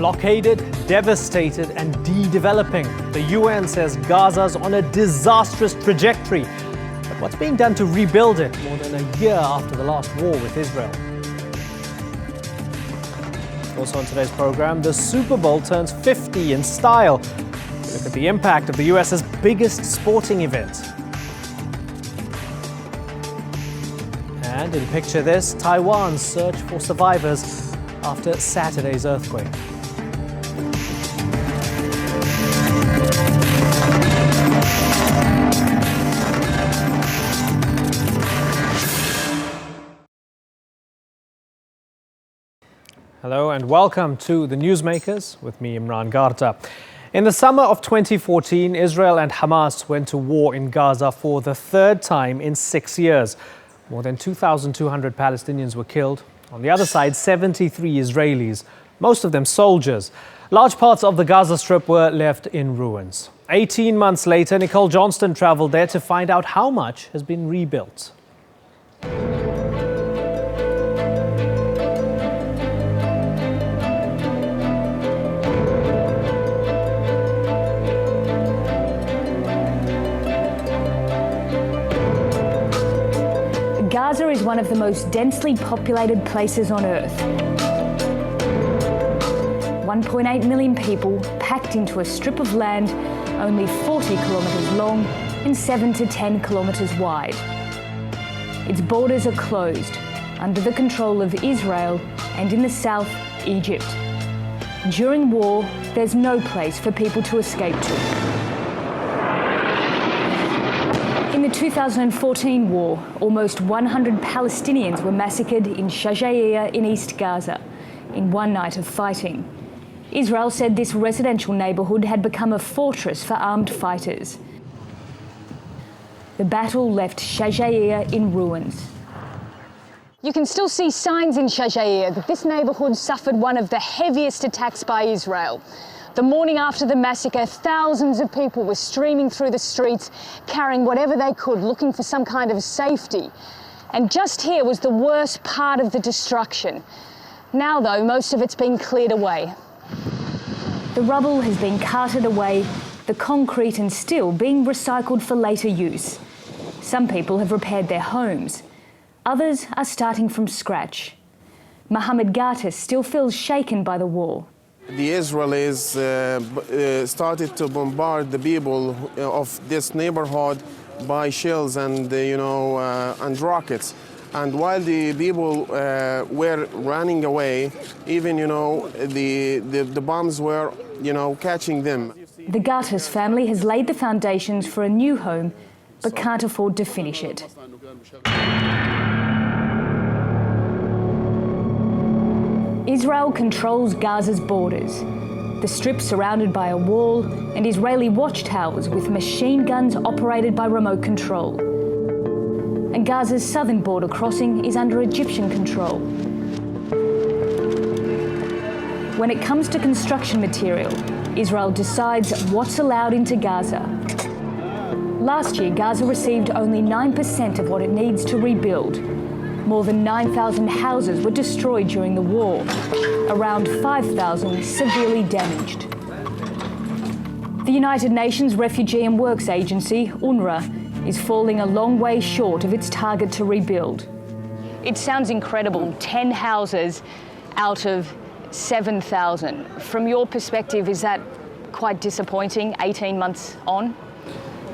Blockaded, devastated and de-developing. The UN says Gaza's on a disastrous trajectory. But what's being done to rebuild it more than a year after the last war with Israel? Also on today's program, the Superbowl turns 50 in style. We look at the impact of the US's biggest sporting event. And in Picture This, Taiwan's search for survivors after Saturday's earthquake. Hello and welcome to the Newsmakers with me, Imran Garta. In the summer of 2014, Israel and Hamas went to war in Gaza for the third time in 6 years. More than 2,200 Palestinians were killed. On the other side, 73 Israelis, most of them soldiers. Large parts of the Gaza Strip were left in ruins. 18 months later, Nicole Johnston traveled there to find out how much has been rebuilt. Gaza is one of the most densely populated places on Earth. 1.8 million people packed into a strip of land only 40 kilometres long and 7 to 10 kilometres wide. Its borders are closed, under the control of Israel and in the south, Egypt. During war, there's no place for people to escape to. In the 2014 war, almost 100 Palestinians were massacred in Shajaiya in East Gaza in one night of fighting. Israel said this residential neighbourhood had become a fortress for armed fighters. The battle left Shajaiya in ruins. You can still see signs in Shajaiya that this neighbourhood suffered one of the heaviest attacks by Israel. The morning after the massacre, thousands of people were streaming through the streets, carrying whatever they could, looking for some kind of safety. And just here was the worst part of the destruction. Now, though, most of it's been cleared away. The rubble has been carted away, the concrete and steel being recycled for later use. Some people have repaired their homes. Others are starting from scratch. Mohammed Gatis still feels shaken by the war. The Israelis started to bombard the people of this neighborhood by shells and, and rockets. And while the people were running away, even, the bombs were, catching them. The Gatis family has laid the foundations for a new home, but can't afford to finish it. Israel controls Gaza's borders. The strip surrounded by a wall and Israeli watchtowers with machine guns operated by remote control. And Gaza's southern border crossing is under Egyptian control. When it comes to construction material, Israel decides what's allowed into Gaza. Last year, Gaza received only 9% of what it needs to rebuild. More than 9,000 houses were destroyed during the war, around 5,000 severely damaged. The United Nations Refugee and Works Agency, UNRWA, is falling a long way short of its target to rebuild. It sounds incredible, 10 houses out of 7,000. From your perspective, is that quite disappointing 18 months on?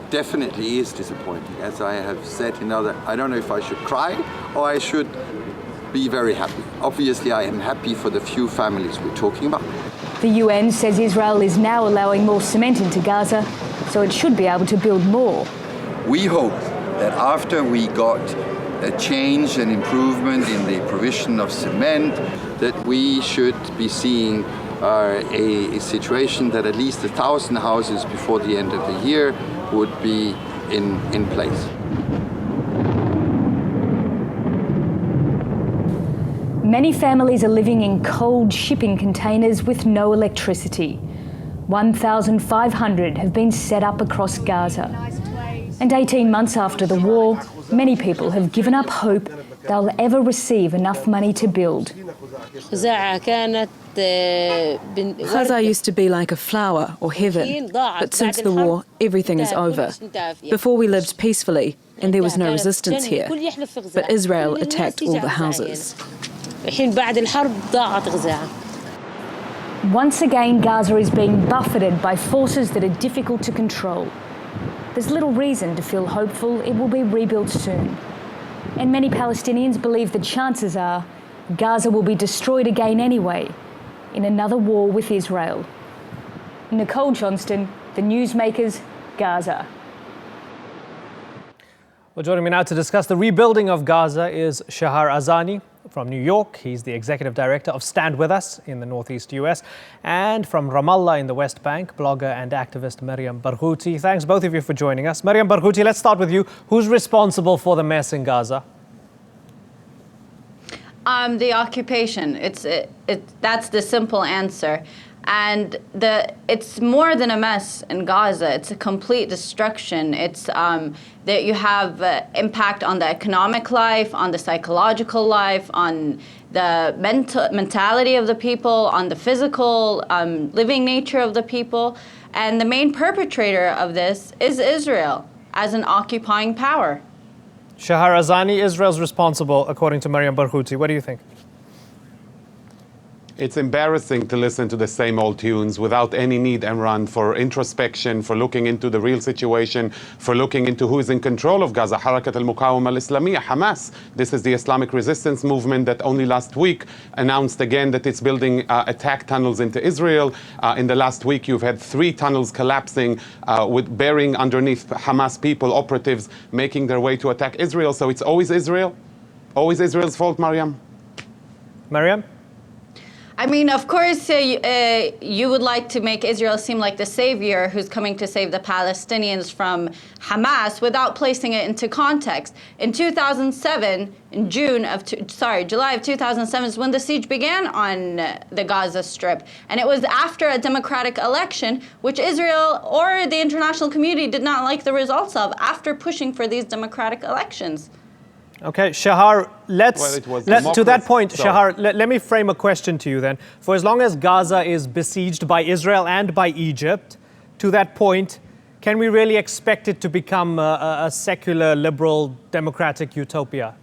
Definitely is disappointing. As I have said, I don't know if I should cry or I should be very happy. Obviously, I am happy for the few families we're talking about. The UN says Israel is now allowing more cement into Gaza, so it should be able to build more. We hope that after we got a change and improvement in the provision of cement, that we should be seeing a situation that at least 1,000 houses before the end of the year would be in place. Many families are living in cold shipping containers with no electricity. 1,500 have been set up across Gaza. And 18 months after the war, Many people have given up hope they'll ever receive enough money to build. Gaza used to be like a flower or heaven, but since the war, everything is over. Before we lived peacefully, and there was no resistance here, but Israel attacked all the houses. Once again, Gaza is being buffeted by forces that are difficult to control. There's little reason to feel hopeful it will be rebuilt soon. And many Palestinians believe the chances are Gaza will be destroyed again anyway, in another war with Israel. Nicole Johnston, The Newsmakers, Gaza. Well, joining me now to discuss the rebuilding of Gaza is Shahar Azani from New York. He's the executive director of Stand With Us in the Northeast US. And from Ramallah in the West Bank, blogger and activist Maryam Barghouti. Thanks both of you for joining us. Maryam Barghouti, let's start with you. Who's responsible for the mess in Gaza? The occupation. That's the simple answer. And it's more than a mess in Gaza. It's a complete destruction. It's that you have impact on the economic life, on the psychological life, on the mentality of the people, on the physical living nature of the people. And the main perpetrator of this is Israel as an occupying power. Shahar Azani, Israel's responsible, according to Maryam Barghouti. What do you think? It's embarrassing to listen to the same old tunes without any need, Imran, for introspection, for looking into the real situation, for looking into who is in control of Gaza. Harakat al-Muqawama al-Islamiyya, Hamas. This is the Islamic resistance movement that only last week announced again that it's building attack tunnels into Israel. In the last week, you've had 3 tunnels collapsing with burying underneath Hamas people, operatives, making their way to attack Israel. So it's always Israel? Always Israel's fault, Maryam? Maryam? I mean, of course, you would like to make Israel seem like the savior who's coming to save the Palestinians from Hamas without placing it into context. In 2007, in July of 2007 is when the siege began on the Gaza Strip. And it was after a democratic election, which Israel or the international community did not like the results of after pushing for these democratic elections. Okay, Shahar, to that point, Shahar, let me frame a question to you then. For as long as Gaza is besieged by Israel and by Egypt, to that point, can we really expect it to become a secular, liberal, democratic utopia?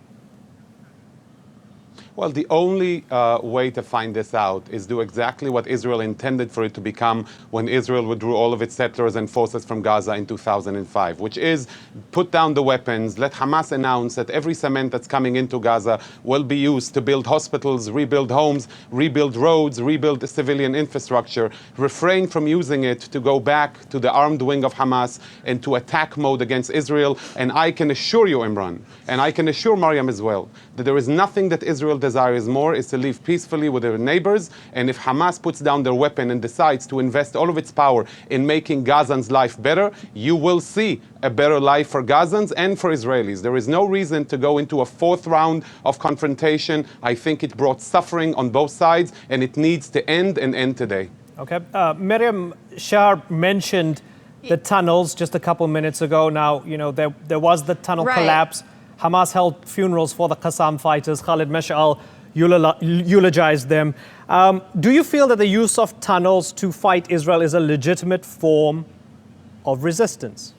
Well, the only way to find this out is do exactly what Israel intended for it to become when Israel withdrew all of its settlers and forces from Gaza in 2005, which is put down the weapons, let Hamas announce that every cement that's coming into Gaza will be used to build hospitals, rebuild homes, rebuild roads, rebuild the civilian infrastructure, refrain from using it to go back to the armed wing of Hamas and to attack mode against Israel. And I can assure you, Imran, and I can assure Maryam as well, that there is nothing that Israel desires more is to live peacefully with their neighbors. And if Hamas puts down their weapon and decides to invest all of its power in making Gazans' life better, you will see a better life for Gazans and for Israelis. There is no reason to go into a 4th round of confrontation. I think it brought suffering on both sides, and it needs to end and end today. Okay. Maryam, Shahar mentioned the tunnels just a couple minutes ago. Now, you know, there was the tunnel collapse. Hamas held funerals for the Qassam fighters. Khalid Mash'al eulogized them. Do you feel that the use of tunnels to fight Israel is a legitimate form of resistance?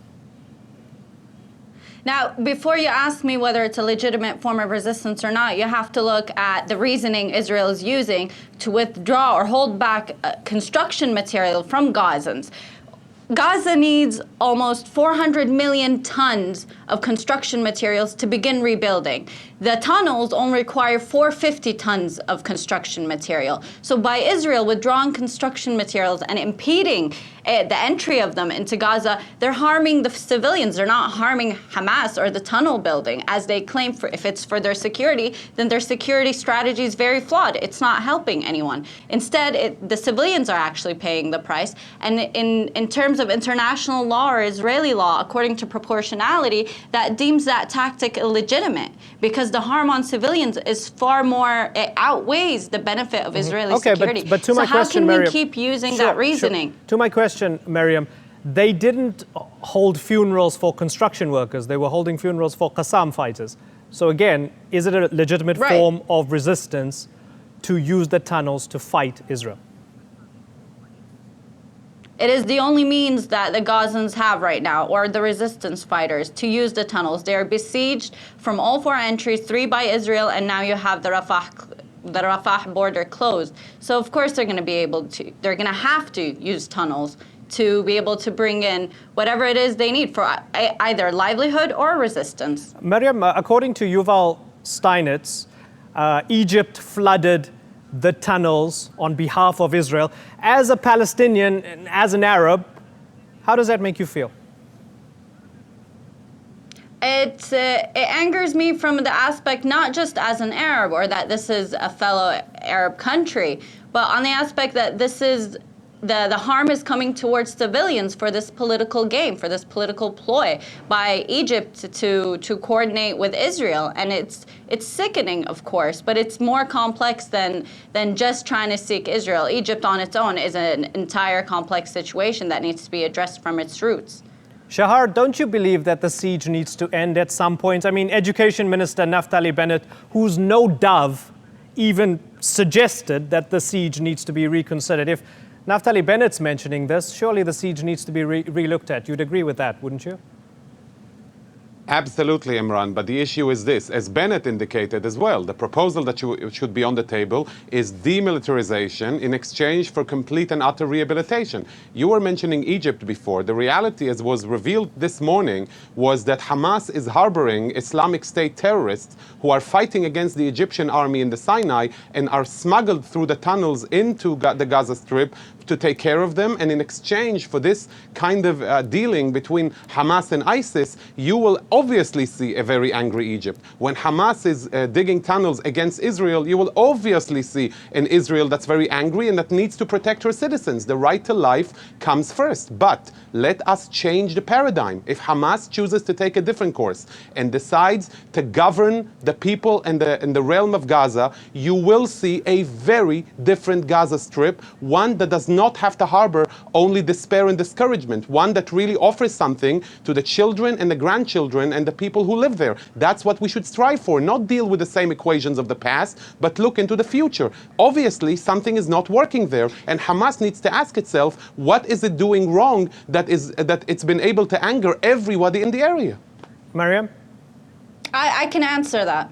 Now, before you ask me whether it's a legitimate form of resistance or not, you have to look at the reasoning Israel is using to withdraw or hold back construction material from Gazans. Gaza needs almost 400 million tons of construction materials to begin rebuilding. The tunnels only require 450 tons of construction material. So by Israel withdrawing construction materials and impeding the entry of them into Gaza, they're harming the civilians. They're not harming Hamas or the tunnel building, as they claim. If it's for their security, then their security strategy is very flawed. It's not helping anyone. Instead, the civilians are actually paying the price. And in terms of international law or Israeli law, according to proportionality, that deems that tactic illegitimate because the harm on civilians is far more, it outweighs the benefit of Israeli security. But to my question, how can Maryam, we keep using that reasoning? To my question, Maryam, they didn't hold funerals for construction workers. They were holding funerals for Qassam fighters. So again, is it a legitimate form of resistance to use the tunnels to fight Israel? It is the only means that the Gazans have right now, or the resistance fighters, to use the tunnels. They are besieged from all 4 entries, 3 by Israel, and now you have the Rafah border closed. So of course they're going to have to use tunnels to be able to bring in whatever it is they need for either livelihood or resistance. Miriam, according to Yuval Steinitz, Egypt flooded the tunnels on behalf of Israel. As a Palestinian and as an Arab, how does that make you feel? It angers me from the aspect not just as an Arab or that this is a fellow Arab country, but on the aspect that this is the harm is coming towards civilians for this political game, for this political ploy by Egypt to coordinate with Israel. And it's sickening, of course, but it's more complex than just trying to seek Israel. Egypt on its own is an entire complex situation that needs to be addressed from its roots. Shahar, don't you believe that the siege needs to end at some point? I mean, Education Minister Naftali Bennett, who's no dove, even suggested that the siege needs to be reconsidered. If Naftali Bennett's mentioning this, surely the siege needs to be re-looked at. You'd agree with that, wouldn't you? Absolutely, Imran, but the issue is this, as Bennett indicated as well, the proposal that should be on the table is demilitarization in exchange for complete and utter rehabilitation. You were mentioning Egypt before. The reality, as was revealed this morning, was that Hamas is harboring Islamic State terrorists who are fighting against the Egyptian army in the Sinai and are smuggled through the tunnels into the Gaza Strip to take care of them. And in exchange for this kind of dealing between Hamas and ISIS, you will obviously see a very angry Egypt. When Hamas is digging tunnels against Israel, you will obviously see an Israel that's very angry and that needs to protect her citizens. The right to life comes first. But let us change the paradigm. If Hamas chooses to take a different course and decides to govern the people in the realm of Gaza, you will see a very different Gaza Strip, one that does not have to harbor only despair and discouragement, one that really offers something to the children and the grandchildren and the people who live there. That's what we should strive for, not deal with the same equations of the past, but look into the future. Obviously, something is not working there, and Hamas needs to ask itself, what is it doing wrong that it's been able to anger everybody in the area? Mariam? I can answer that.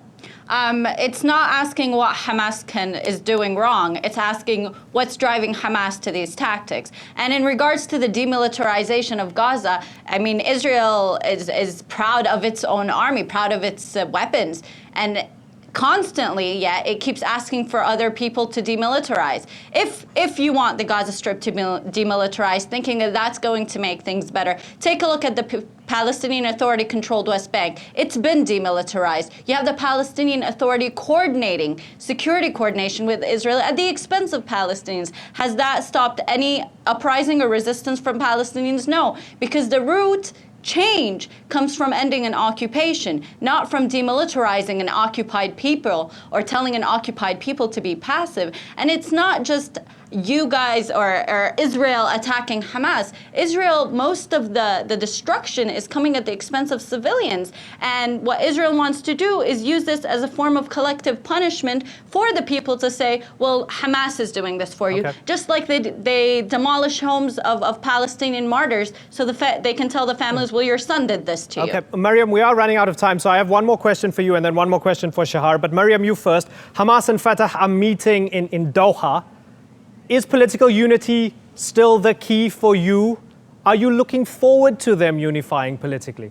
It's not asking what Hamas is doing wrong. It's asking what's driving Hamas to these tactics. And in regards to the demilitarization of Gaza, I mean, Israel is proud of its own army, proud of its weapons. And constantly, yet it keeps asking for other people to demilitarize. If you want the Gaza Strip to be demilitarized, thinking that that's going to make things better, take a look at the Palestinian Authority-controlled West Bank. It's been demilitarized. You have the Palestinian Authority coordinating security coordination with Israel at the expense of Palestinians. Has that stopped any uprising or resistance from Palestinians? No, because the root change comes from ending an occupation, not from demilitarizing an occupied people or telling an occupied people to be passive. And it's not just you guys or Israel attacking Hamas. Israel, most of the destruction is coming at the expense of civilians. And what Israel wants to do is use this as a form of collective punishment for the people to say, well, Hamas is doing this for you. Just like they demolish homes of Palestinian martyrs so they can tell the families, well, your son did this to you. Okay, Mariam, we are running out of time, so I have one more question for you and then one more question for Shahar. But Mariam, you first. Hamas and Fatah are meeting in Doha. Is political unity still the key for you? Are you looking forward to them unifying politically?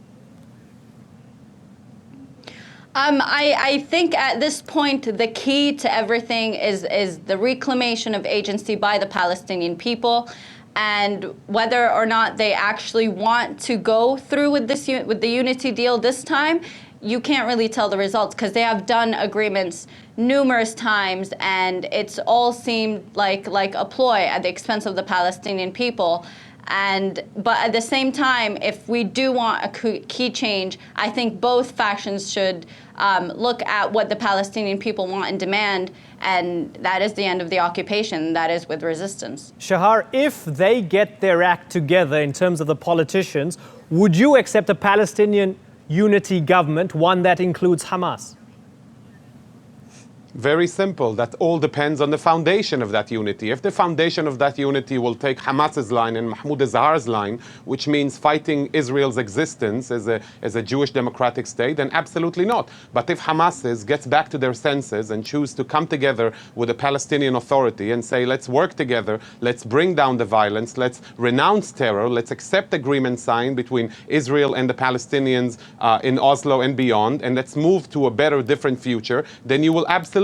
I think at this point, the key to everything is the reclamation of agency by the Palestinian people. And whether or not they actually want to go through with the unity deal this time, you can't really tell the results because they have done agreements numerous times, and it's all seemed like a ploy at the expense of the Palestinian people. But at the same time, if we do want a key change, I think both factions should look at what the Palestinian people want and demand, and that is the end of the occupation, that is with resistance. Shahar, if they get their act together in terms of the politicians, would you accept a Palestinian unity government, one that includes Hamas? Very simple. That all depends on the foundation of that unity. If the foundation of that unity will take Hamas's line and Mahmoud Azhar's line, which means fighting Israel's existence as a Jewish democratic state, then absolutely not. But if Hamas gets back to their senses and choose to come together with the Palestinian Authority and say, let's work together, let's bring down the violence, let's renounce terror, let's accept agreements signed between Israel and the Palestinians in Oslo and beyond, and let's move to a better, different future, then you will absolutely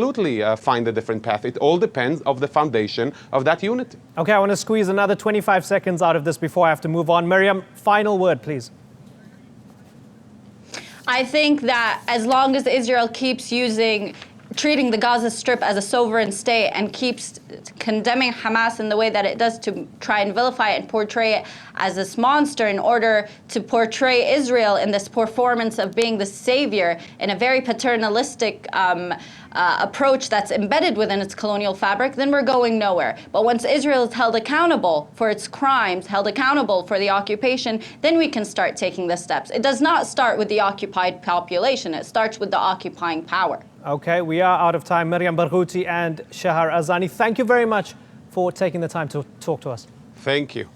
find a different path. It all depends on the foundation of that unity. Okay, I want to squeeze another 25 seconds out of this before I have to move on. Miriam, final word, please. I think that as long as Israel keeps treating the Gaza Strip as a sovereign state and keeps condemning Hamas in the way that it does to try and vilify it and portray it as this monster in order to portray Israel in this performance of being the savior in a very paternalistic approach that's embedded within its colonial fabric, then we're going nowhere. But once Israel is held accountable for its crimes, held accountable for the occupation, then we can start taking the steps. It does not start with the occupied population. It starts with the occupying power. Okay, we are out of time. Miriam Barghouti and Shahar Azani, thank you very much for taking the time to talk to us. Thank you.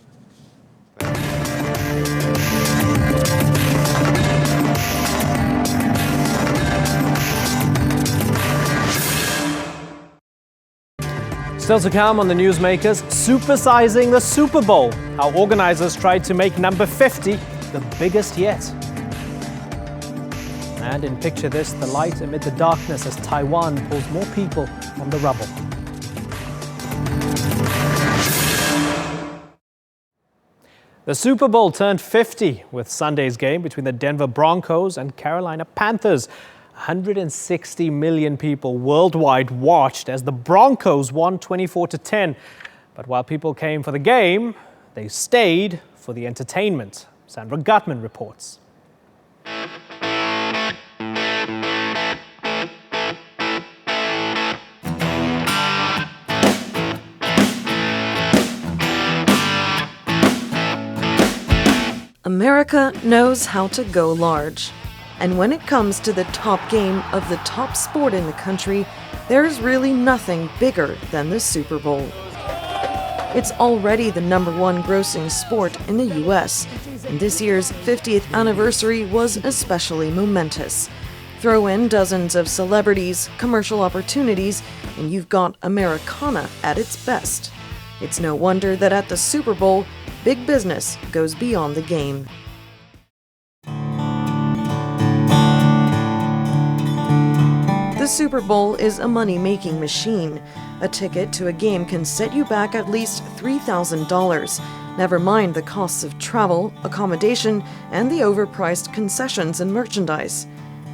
Still to come on the Newsmakers, supersizing the Super Bowl, how organizers tried to make number 50 the biggest yet. And in Picture This, the light amid the darkness as Taiwan pulls more people from the rubble. The Super Bowl turned 50 with Sunday's game between the Denver Broncos and Carolina Panthers. 160 million people worldwide watched as the Broncos won 24-10. But while people came for the game, they stayed for the entertainment. Sandra Gutman reports. America knows how to go large. And when it comes to the top game of the top sport in the country, there's really nothing bigger than the Super Bowl. It's already the #1 grossing sport in the US, and this year's 50th anniversary was especially momentous. Throw in dozens of celebrities, commercial opportunities, and you've got Americana at its best. It's no wonder that at the Super Bowl, big business goes beyond the game. The Super Bowl is a money-making machine. A ticket to a game can set you back at least $3,000, never mind the costs of travel, accommodation, and the overpriced concessions and merchandise.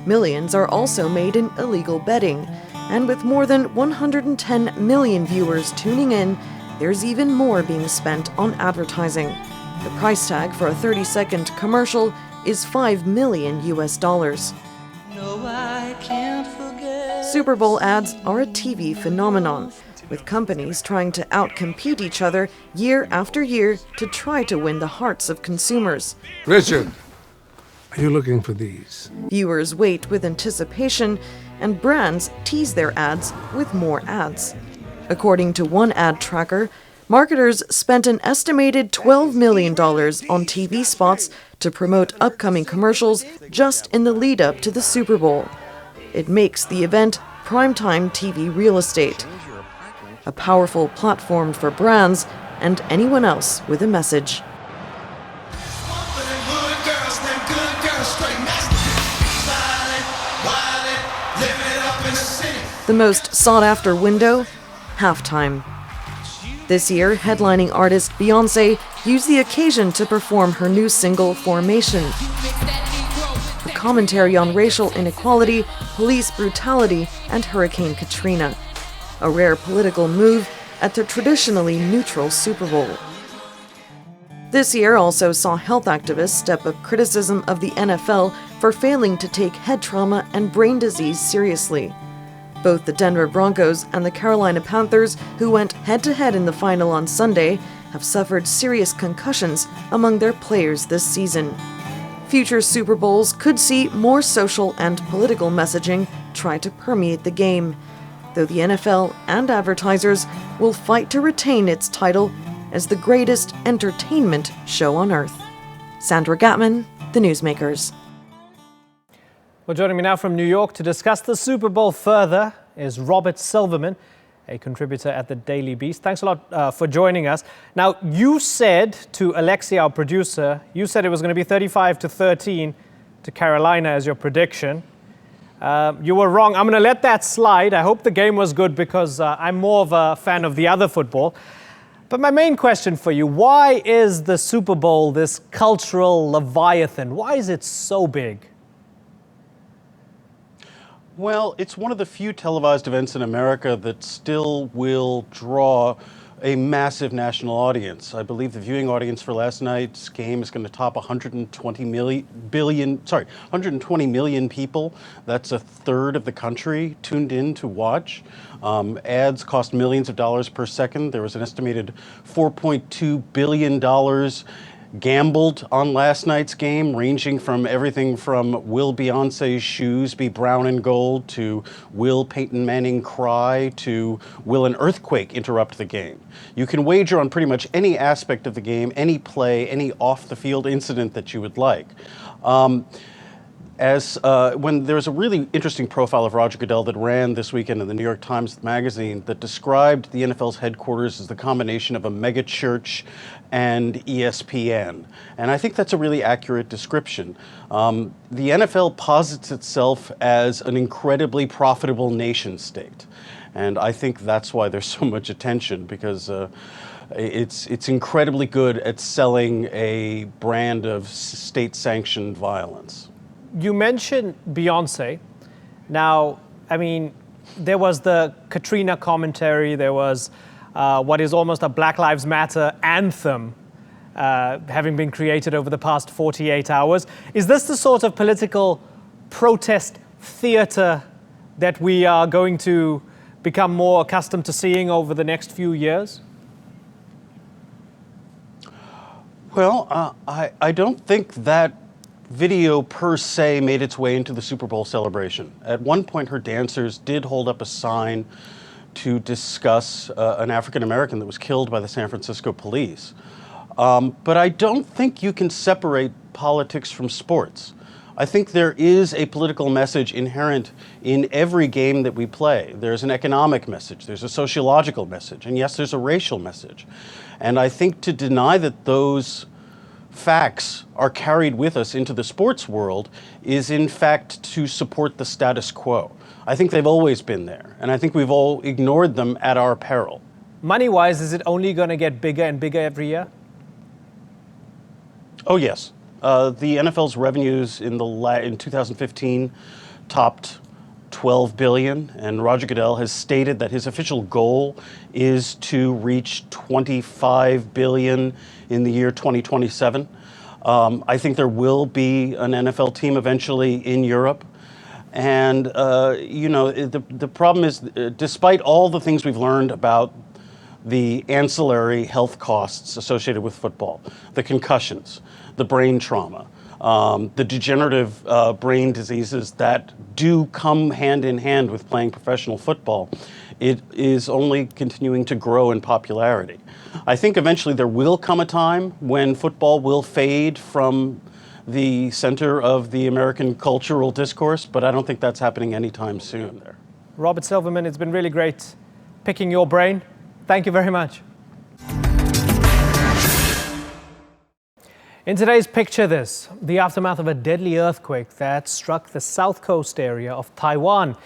Millions are also made in illegal betting, and with more than 110 million viewers tuning in, there's even more being spent on advertising. The price tag for a 30-second commercial is $5 million US. No, I can't forget. Super Bowl ads are a TV phenomenon, with companies trying to outcompete each other year after year to try to win the hearts of consumers. Richard, are you looking for these? Viewers wait with anticipation, and brands tease their ads with more ads. According to one ad tracker, marketers spent an estimated $12 million on TV spots to promote upcoming commercials just in the lead-up to the Super Bowl. It makes the event primetime TV real estate, a powerful platform for brands and anyone else with a message. The most sought-after window? Halftime. This year, headlining artist Beyoncé used the occasion to perform her new single, Formation. A commentary on racial inequality, police brutality, and Hurricane Katrina. A rare political move at the traditionally neutral Super Bowl. This year also saw health activists step up criticism of the NFL for failing to take head trauma and brain disease seriously. Both the Denver Broncos and the Carolina Panthers, who went head-to-head in the final on Sunday, have suffered serious concussions among their players this season. Future Super Bowls could see more social and political messaging try to permeate the game, though the NFL and advertisers will fight to retain its title as the greatest entertainment show on earth. Sandra Gatman, The Newsmakers. Well, joining me now from New York to discuss the Super Bowl further is Robert Silverman, a contributor at the Daily Beast. Thanks a lot for joining us. Now, you said to Alexi, our producer, you said it was going to be 35-13 to Carolina as your prediction. You were wrong. I'm going to let that slide. I hope the game was good because I'm more of a fan of the other football. But my main question for you, why is the Super Bowl this cultural leviathan? Why is it so big? Well, it's one of the few televised events in America that still will draw a massive national audience. I believe the viewing audience for last night's game is going to top 120 million people. That's a third of the country tuned in to watch. Ads cost millions of dollars per second. There was an estimated $4.2 billion gambled on last night's game, ranging from everything from will Beyonce's shoes be brown and gold to will Peyton Manning cry to will an earthquake interrupt the game. You can wager on pretty much any aspect of the game, any play, any off-the-field incident that you would like. When there's a really interesting profile of Roger Goodell that ran this weekend in the New York Times Magazine that described the NFL's headquarters as the combination of a mega church and ESPN. And I think that's a really accurate description. The NFL posits itself as an incredibly profitable nation state. And I think that's why there's so much attention, because it's incredibly good at selling a brand of state-sanctioned violence. You mentioned Beyonce. Now, I mean, there was the Katrina commentary. There was what is almost a Black Lives Matter anthem having been created over the past 48 hours. Is this the sort of political protest theater that we are going to become more accustomed to seeing over the next few years? Well, I don't think that video per se made its way into the Super Bowl celebration. At one point, her dancers did hold up a sign to discuss an African American that was killed by the San Francisco police. But I don't think you can separate politics from sports. I think there is a political message inherent in every game that we play. There's an economic message, there's a sociological message, and yes, there's a racial message. And I think to deny that those facts are carried with us into the sports world is in fact to support the status quo. I think they've always been there, and I think we've all ignored them at our peril. Money-wise, is it only going to get bigger and bigger every year? Oh yes. The NFL's revenues in 2015 topped $12 billion, and Roger Goodell has stated that his official goal is to reach $25 billion in the year 2027. I think there will be an NFL team eventually in Europe. And, the problem is, despite all the things we've learned about the ancillary health costs associated with football, the concussions, the brain trauma, the degenerative brain diseases that do come hand in hand with playing professional football, it is only continuing to grow in popularity. I think eventually there will come a time when football will fade from the center of the American cultural discourse, but I don't think that's happening anytime soon there. Robert Silverman, it's been really great picking your brain. Thank you very much. In today's Picture This, the aftermath of a deadly earthquake that struck the south coast area of Taiwan.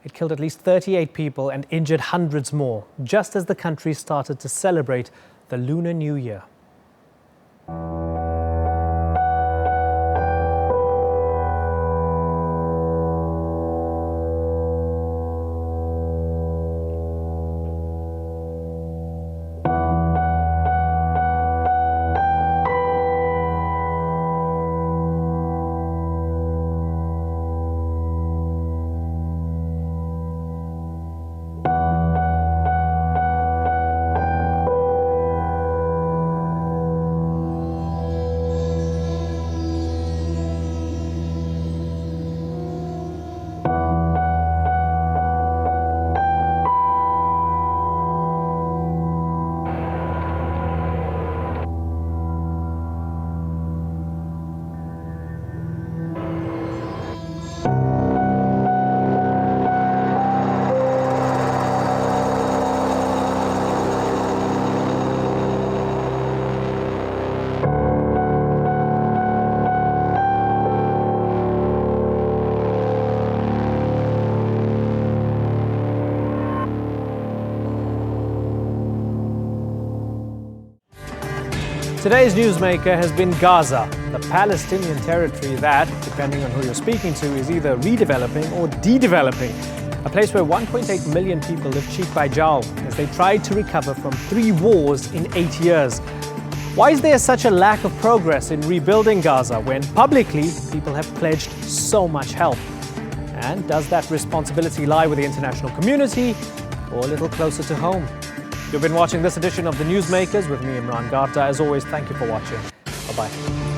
It killed at least 38 people and injured hundreds more, just as the country started to celebrate the Lunar New Year. Today's newsmaker has been Gaza, the Palestinian territory that, depending on who you're speaking to, is either redeveloping or de-developing. A place where 1.8 million people live cheek by jowl as they try to recover from 3 wars in 8 years. Why is there such a lack of progress in rebuilding Gaza when publicly people have pledged so much help? And does that responsibility lie with the international community or a little closer to home? You've been watching this edition of The Newsmakers with me, Imran Garta. As always, thank you for watching. Bye-bye.